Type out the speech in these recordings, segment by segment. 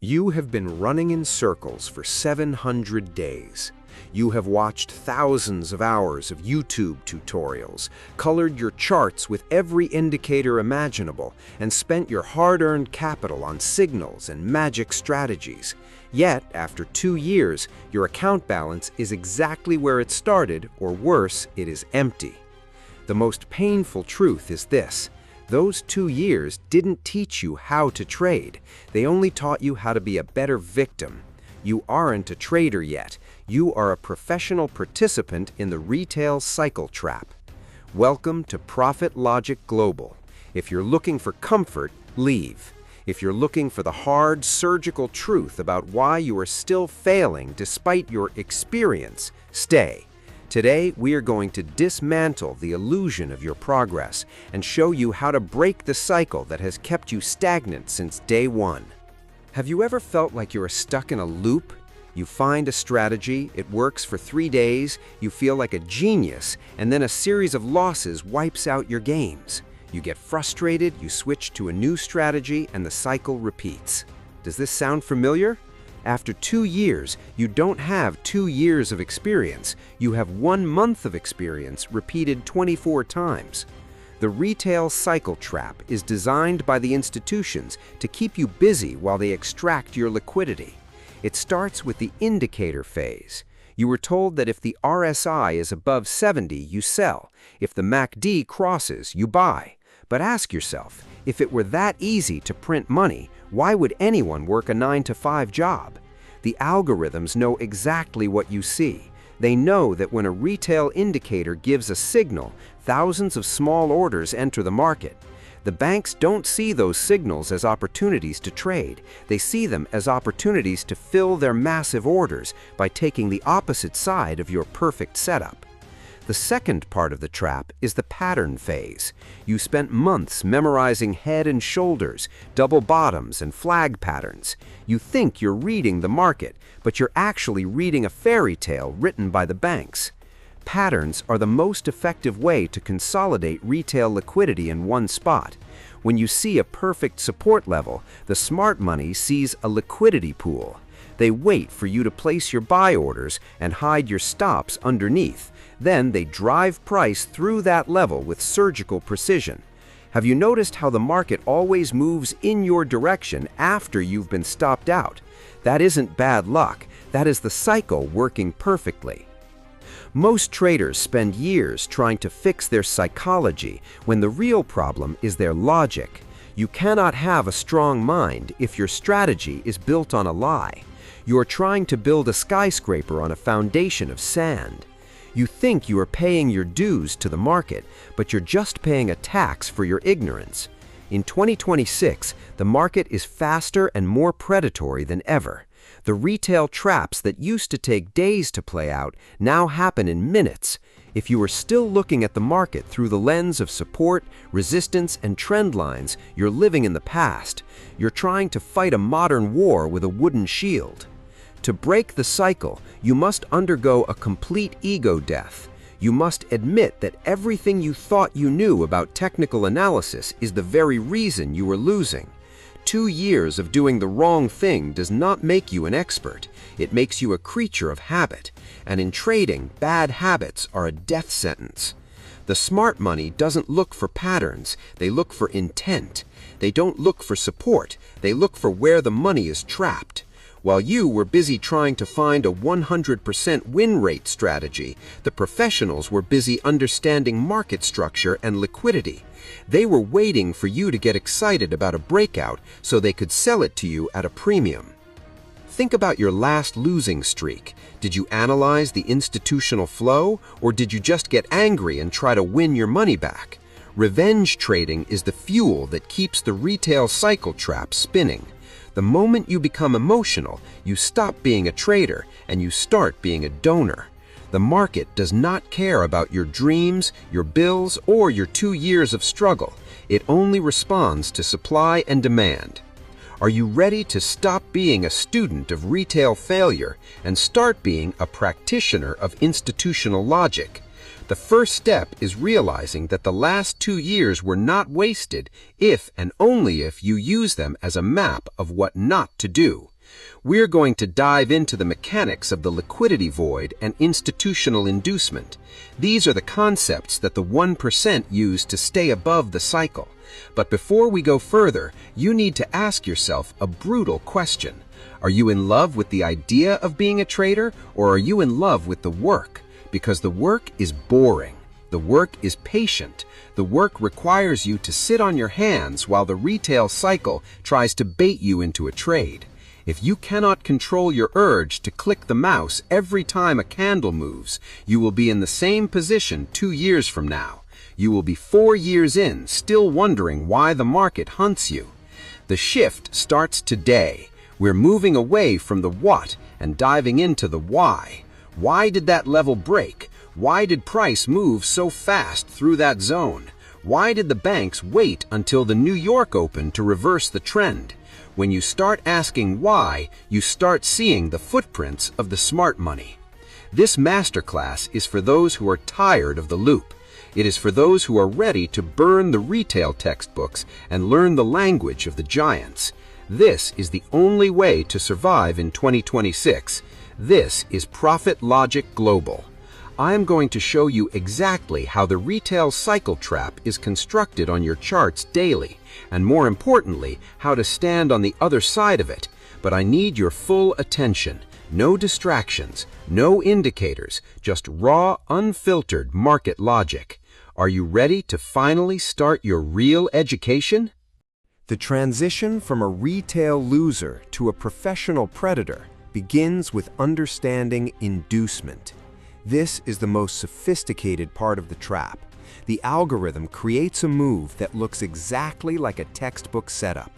You have been running in circles for 700 days. You have watched thousands of hours of YouTube tutorials, colored your charts with every indicator imaginable, and spent your hard-earned capital on signals and magic strategies. Yet, after 2 years, your account balance is exactly where it started, or worse, it is empty. The most painful truth is this: those 2 years didn't teach you how to trade. They only taught you how to be a better victim. You aren't a trader yet. You are a professional participant in the retail cycle trap. Welcome to Profit Logic Global. If you're looking for comfort, leave. If you're looking for the hard, surgical truth about why you are still failing despite your experience, stay. Today, we are going to dismantle the illusion of your progress and show you how to break the cycle that has kept you stagnant since day one. Have you ever felt like you are stuck in a loop? You find a strategy, it works for 3 days, you feel like a genius, and then a series of losses wipes out your games. You get frustrated, you switch to a new strategy, and the cycle repeats. Does this sound familiar? After 2 years, you don't have 2 years of experience. You have 1 month of experience repeated 24 times. The retail cycle trap is designed by the institutions to keep you busy while they extract your liquidity. It starts with the indicator phase. You were told that if the RSI is above 70, you sell. If the MACD crosses, you buy. But ask yourself, if it were that easy to print money, why would anyone work a 9-to-5 job? The algorithms know exactly what you see. They know that when a retail indicator gives a signal, thousands of small orders enter the market. The banks don't see those signals as opportunities to trade. They see them as opportunities to fill their massive orders by taking the opposite side of your perfect setup. The second part of the trap is the pattern phase. You spent months memorizing head and shoulders, double bottoms, and flag patterns. You think you're reading the market, but you're actually reading a fairy tale written by the banks. Patterns are the most effective way to consolidate retail liquidity in one spot. When you see a perfect support level, the smart money sees a liquidity pool. They wait for you to place your buy orders and hide your stops underneath. Then they drive price through that level with surgical precision. Have you noticed how the market always moves in your direction after you've been stopped out? That isn't bad luck. That is the cycle working perfectly. Most traders spend years trying to fix their psychology when the real problem is their logic. You cannot have a strong mind if your strategy is built on a lie. You are trying to build a skyscraper on a foundation of sand. You think you are paying your dues to the market, but you're just paying a tax for your ignorance. In 2026, the market is faster and more predatory than ever. The retail traps that used to take days to play out now happen in minutes. If you are still looking at the market through the lens of support, resistance, and trend lines, you're living in the past. You're trying to fight a modern war with a wooden shield. To break the cycle, you must undergo a complete ego death. You must admit that everything you thought you knew about technical analysis is the very reason you were losing. 2 years of doing the wrong thing does not make you an expert. It makes you a creature of habit. And in trading, bad habits are a death sentence. The smart money doesn't look for patterns. They look for intent. They don't look for support. They look for where the money is trapped. While you were busy trying to find a 100% win rate strategy, the professionals were busy understanding market structure and liquidity. They were waiting for you to get excited about a breakout so they could sell it to you at a premium. Think about your last losing streak. Did you analyze the institutional flow, or did you just get angry and try to win your money back? Revenge trading is the fuel that keeps the retail cycle trap spinning. The moment you become emotional, you stop being a trader and you start being a donor. The market does not care about your dreams, your bills, or your 2 years of struggle. It only responds to supply and demand. Are you ready to stop being a student of retail failure and start being a practitioner of institutional logic? The first step is realizing that the last 2 years were not wasted if and only if you use them as a map of what not to do. We're going to dive into the mechanics of the liquidity void and institutional inducement. These are the concepts that the 1% use to stay above the cycle. But before we go further, you need to ask yourself a brutal question. Are you in love with the idea of being a trader, or are you in love with the work? Because the work is boring. The work is patient. The work requires you to sit on your hands while the retail cycle tries to bait you into a trade. If you cannot control your urge to click the mouse every time a candle moves, you will be in the same position 2 years from now. You will be 4 years in, still wondering why the market hunts you. The shift starts today. We're moving away from the what and diving into the why. Why did that level break? Why did price move so fast through that zone? Why did the banks wait until the New York Open to reverse the trend? When you start asking why, you start seeing the footprints of the smart money. This masterclass is for those who are tired of the loop. It is for those who are ready to burn the retail textbooks and learn the language of the giants. This is the only way to survive in 2026. This is Profit Logic Global. I am going to show you exactly how the retail cycle trap is constructed on your charts daily, and more importantly, how to stand on the other side of it. But I need your full attention. No distractions, no indicators, just raw, unfiltered market logic. Are you ready to finally start your real education? The transition from a retail loser to a professional predator begins with understanding inducement. This is the most sophisticated part of the trap. The algorithm creates a move that looks exactly like a textbook setup.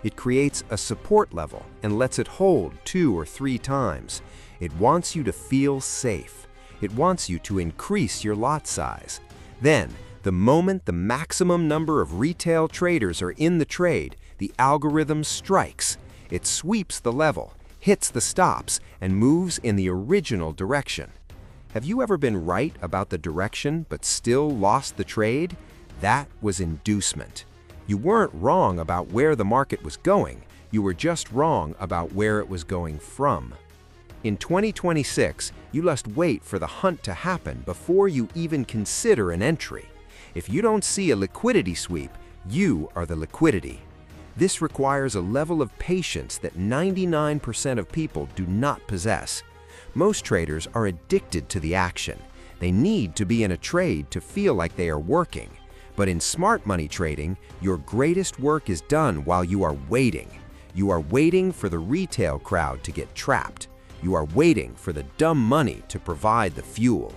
It creates a support level and lets it hold 2 or 3 times. It wants you to feel safe. It wants you to increase your lot size. Then, the moment the maximum number of retail traders are in the trade, the algorithm strikes. It sweeps the level, hits the stops, and moves in the original direction. Have you ever been right about the direction but still lost the trade? That was inducement. You weren't wrong about where the market was going. You were just wrong about where it was going from. In 2026, you must wait for the hunt to happen before you even consider an entry. If you don't see a liquidity sweep, you are the liquidity. This requires a level of patience that 99% of people do not possess. Most traders are addicted to the action. They need to be in a trade to feel like they are working. But in smart money trading, your greatest work is done while you are waiting. You are waiting for the retail crowd to get trapped. You are waiting for the dumb money to provide the fuel.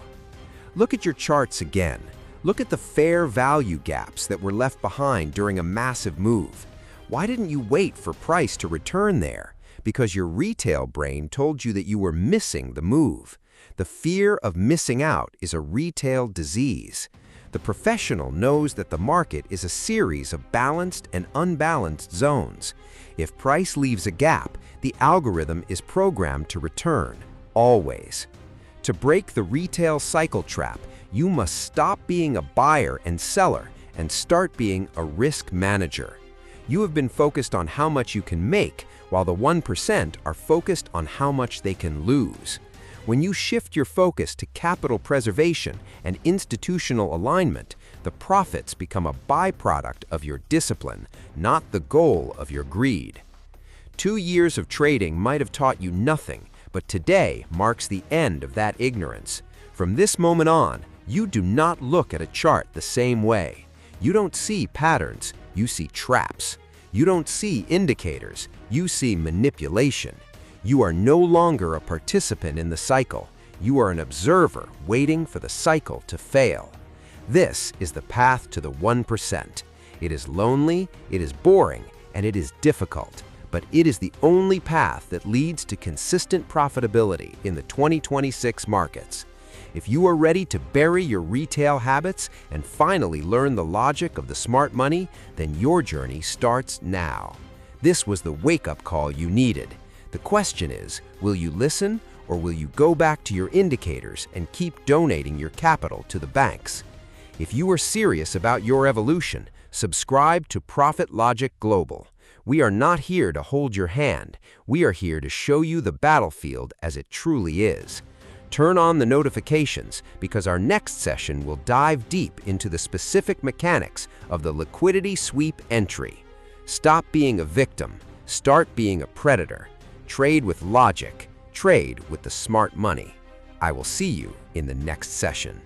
Look at your charts again. Look at the fair value gaps that were left behind during a massive move. Why didn't you wait for price to return there? Because your retail brain told you that you were missing the move. The fear of missing out is a retail disease. The professional knows that the market is a series of balanced and unbalanced zones. If price leaves a gap, the algorithm is programmed to return, always. To break the retail cycle trap, you must stop being a buyer and seller and start being a risk manager. You have been focused on how much you can make, while the 1% are focused on how much they can lose. When you shift your focus to capital preservation and institutional alignment, the profits become a byproduct of your discipline, not the goal of your greed. 2 years of trading might have taught you nothing, but today marks the end of that ignorance. From this moment on, you do not look at a chart the same way. You don't see patterns, you see traps. You don't see indicators, you see manipulation. You are no longer a participant in the cycle. You are an observer waiting for the cycle to fail. This is the path to the 1%. It is lonely, it is boring, and it is difficult, but it is the only path that leads to consistent profitability in the 2026 markets. If you are ready to bury your retail habits and finally learn the logic of the smart money, then your journey starts now. This was the wake-up call you needed. The question is, will you listen or will you go back to your indicators and keep donating your capital to the banks? If you are serious about your evolution, subscribe to Profit Logic Global. We are not here to hold your hand. We are here to show you the battlefield as it truly is. Turn on the notifications because our next session will dive deep into the specific mechanics of the liquidity sweep entry. Stop being a victim. Start being a predator. Trade with logic. Trade with the smart money. I will see you in the next session.